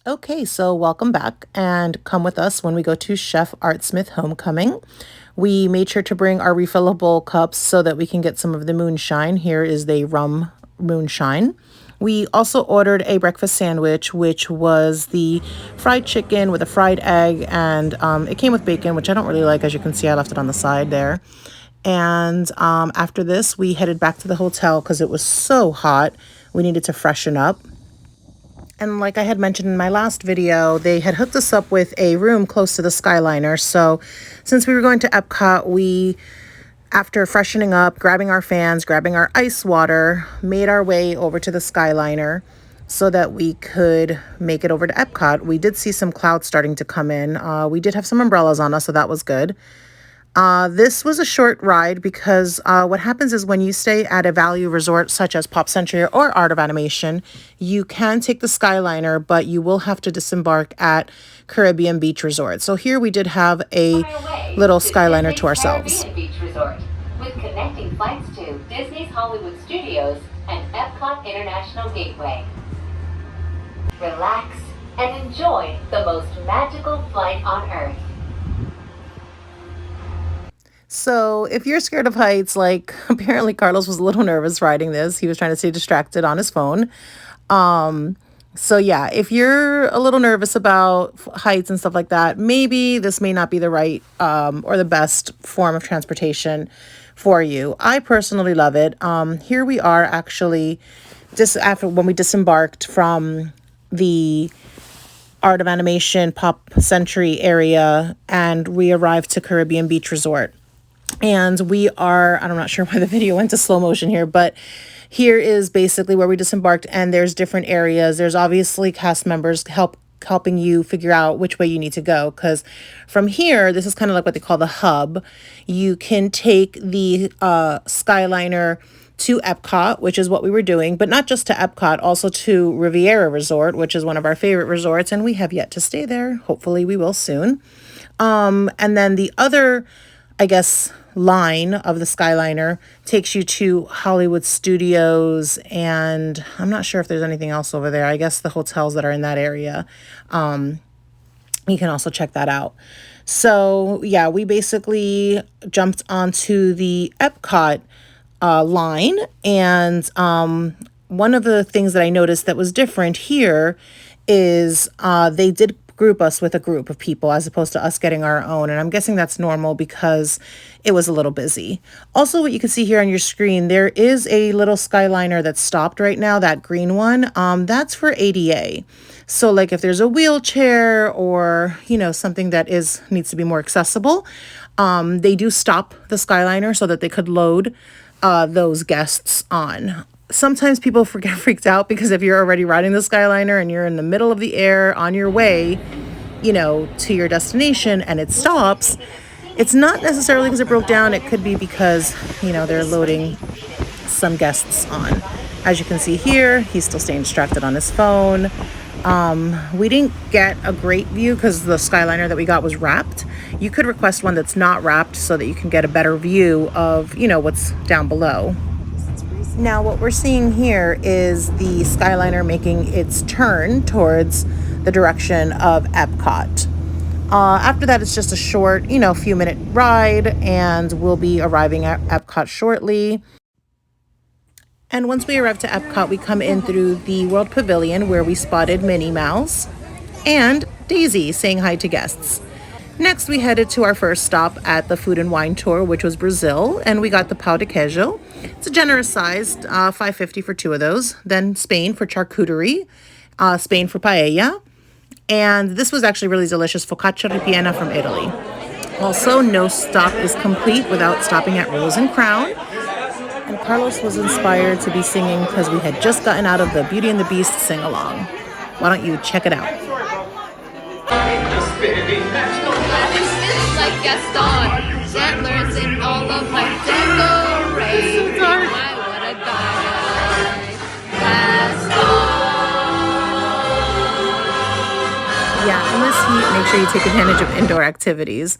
Okay, so welcome back and come with us when we go to Chef Art Smith Homecoming. We made sure to bring our refillable cups so that we can get some of the moonshine. Here is the rum moonshine. We also ordered a breakfast sandwich, which was the fried chicken with a fried egg, and it came with bacon, which I don't really like. As you can see, I left it on the side there. And after this, we headed back to the hotel because it was so hot. We needed to freshen up. And like I had mentioned in my last video, they had hooked us up with a room close to the Skyliner. So since we were going to Epcot, we, after freshening up, grabbing our fans, grabbing our ice water, made our way over to the Skyliner so that we could make it over to Epcot. We did see some clouds starting to come in. We did have some umbrellas on us, so that was good. This was a short ride because what happens is when you stay at a value resort such as Pop Century or Art of Animation, you can take the Skyliner, but you will have to disembark at Caribbean Beach Resort. So here we did have a little Skyliner to ourselves. Caribbean Beach Resort, with connecting flights to Disney's Hollywood Studios and Epcot International Gateway. Relax and enjoy the most magical flight on Earth. So if you're scared of heights, like apparently Carlos was a little nervous riding this. He was trying to stay distracted on his phone. So yeah, if you're a little nervous about heights and stuff like that, maybe this may not be the right or the best form of transportation for you. I personally love it. Here we are actually just after when we disembarked from the Art of Animation Pop Century area and we arrived to Caribbean Beach Resort. And we are, I'm not sure why the video went to slow motion here, but here is basically where we disembarked, and there's different areas. There's obviously cast members helping you figure out which way you need to go, because from here, this is kind of like what they call the hub. You can take the Skyliner to Epcot, which is what we were doing, but not just to Epcot, also to Riviera Resort, which is one of our favorite resorts, and we have yet to stay there. Hopefully we will soon. And then the other, I guess, line of the Skyliner takes you to Hollywood Studios, and I'm not sure if there's anything else over there. I guess the hotels that are in that area. You can also check that out. So yeah, we basically jumped onto the Epcot line, and one of the things that I noticed that was different here is they did group us with a group of people as opposed to us getting our own. And I'm guessing that's normal because it was a little busy. Also, what you can see here on your screen, there is a little Skyliner that's stopped right now, that green one. That's for ADA. So like if there's a wheelchair or, you know, something that needs to be more accessible, they do stop the Skyliner so that they could load those guests on. Sometimes people get freaked out because if you're already riding the Skyliner and you're in the middle of the air on your way, you know, to your destination and it stops, it's not necessarily because it broke down. It could be because, you know, they're loading some guests on. As you can see here, he's still staying distracted on his phone. We didn't get a great view because the Skyliner that we got was wrapped. You could request one that's not wrapped so that you can get a better view of, you know, what's down below. Now what we're seeing here is the Skyliner making its turn towards the direction of Epcot. After that, it's just a short, you know, few minute ride, and we'll be arriving at Epcot shortly. And once we arrive to Epcot, we come in through the World Pavilion where we spotted Minnie Mouse and Daisy saying hi to guests. Next, we headed to our first stop at the Food and Wine Tour, which was Brazil, and we got the pão de queijo. It's a generous sized, $5.50 for two of those. Then Spain for charcuterie, Spain for paella, and this was actually really delicious, focaccia ripiena from Italy. Also, no stop is complete without stopping at Rose and Crown. And Carlos was inspired to be singing because we had just gotten out of the Beauty and the Beast sing-along. Why don't you check it out? Like Gaston, antlers in all of my decorations. I would have died. Gaston. Yeah, in this heat, make sure you take advantage of indoor activities.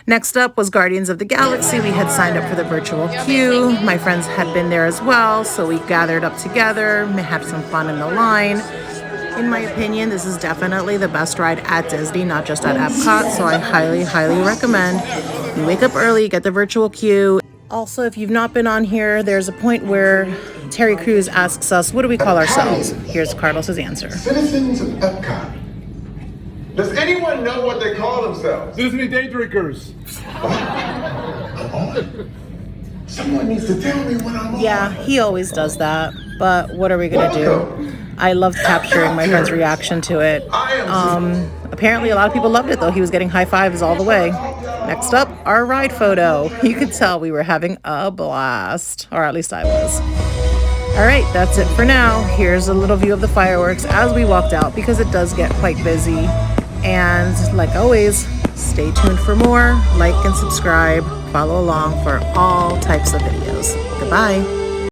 Next up was Guardians of the Galaxy. We had signed up for the virtual queue. My friends had been there as well, so we gathered up together, had some fun in the line. In my opinion, this is definitely the best ride at Disney, not just at Epcot. So I highly, highly recommend you wake up early, get the virtual queue. Also, if you've not been on here, there's a point where Terry Crews asks us, what do we call ourselves? Here's Carlos's answer. Citizens of Epcot. Does anyone know what they call themselves? Disney day drinkers. Someone needs to tell me when I'm on. Yeah, he always does that. But what are we going to do? I loved capturing my friend's reaction to it. Apparently, a lot of people loved it, though. He was getting high fives all the way. Next up, our ride photo. You could tell we were having a blast, or at least I was. All right, that's it for now. Here's a little view of the fireworks as we walked out because it does get quite busy. And like always, stay tuned for more. Like and subscribe. Follow along for all types of videos. Goodbye.